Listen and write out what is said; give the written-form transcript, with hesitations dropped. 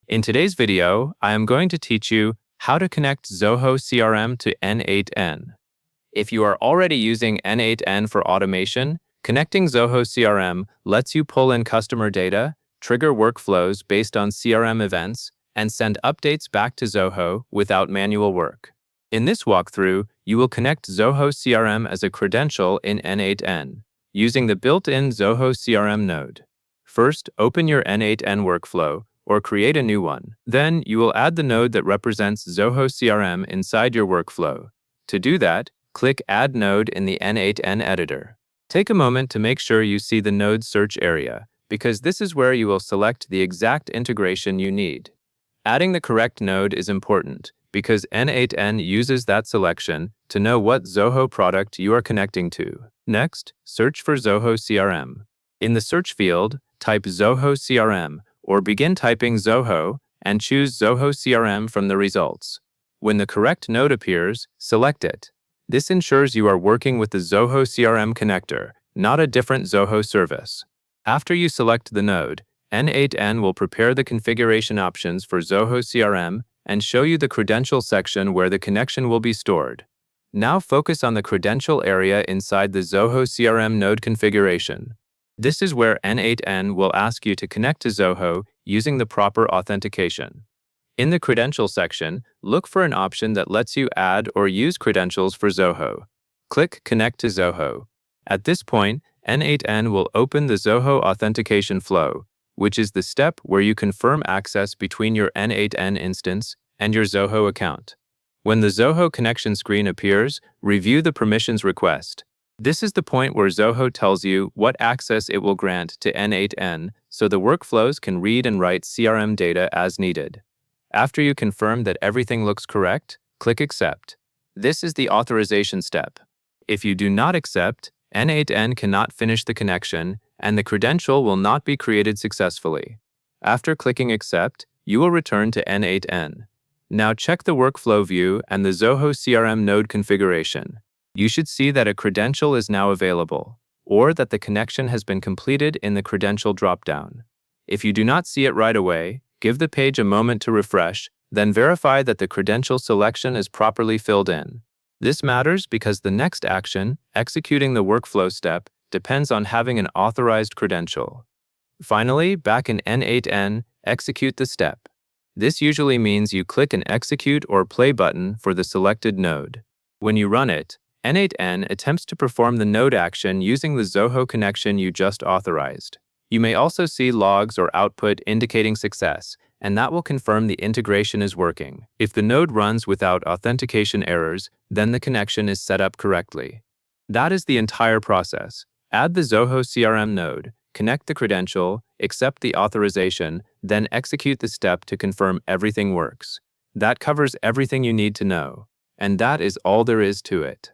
In today's video, I am going to teach you how to connect Zoho CRM to N8n. If you are already using N8n for automation, connecting Zoho CRM lets you pull in customer data, trigger workflows based on CRM events, and send updates back to Zoho without manual work. In this walkthrough, you will connect Zoho CRM as a credential in N8n, using the built-in Zoho CRM node. First, open your N8n workflow, or create a new one. Then, you will add the node that represents Zoho CRM inside your workflow. To do that, click Add Node in the N8n editor. Take a moment to make sure you see the node search area, because this is where you will select the exact integration you need. Adding the correct node is important, because N8n uses that selection to know what Zoho product you are connecting to. Next, search for Zoho CRM. In the search field, type Zoho CRM, or begin typing Zoho, and choose Zoho CRM from the results. When the correct node appears, select it. This ensures you are working with the Zoho CRM connector, not a different Zoho service. After you select the node, N8n will prepare the configuration options for Zoho CRM and show you the credential section where the connection will be stored. Now focus on the credential area inside the Zoho CRM node configuration. This is where N8n will ask you to connect to Zoho using the proper authentication. In the credential section, look for an option that lets you add or use credentials for Zoho. Click Connect to Zoho. At this point, N8n will open the Zoho authentication flow, which is the step where you confirm access between your N8n instance and your Zoho account. When the Zoho connection screen appears, review the permissions request. This is the point where Zoho tells you what access it will grant to N8n so the workflows can read and write CRM data as needed. After you confirm that everything looks correct, click Accept. This is the authorization step. If you do not accept, N8n cannot finish the connection, and the credential will not be created successfully. After clicking Accept, you will return to N8n. Now check the workflow view and the Zoho CRM node configuration. You should see that a credential is now available, or that the connection has been completed in the credential dropdown. If you do not see it right away, give the page a moment to refresh, then verify that the credential selection is properly filled in. This matters because the next action, executing the workflow step, depends on having an authorized credential. Finally, back in N8n, execute the step. This usually means you click an execute or play button for the selected node. When you run it, N8n attempts to perform the node action using the Zoho connection you just authorized. You may also see logs or output indicating success, and that will confirm the integration is working. If the node runs without authentication errors, then the connection is set up correctly. That is the entire process. Add the Zoho CRM node, connect the credential, accept the authorization, then execute the step to confirm everything works. That covers everything you need to know, and that is all there is to it.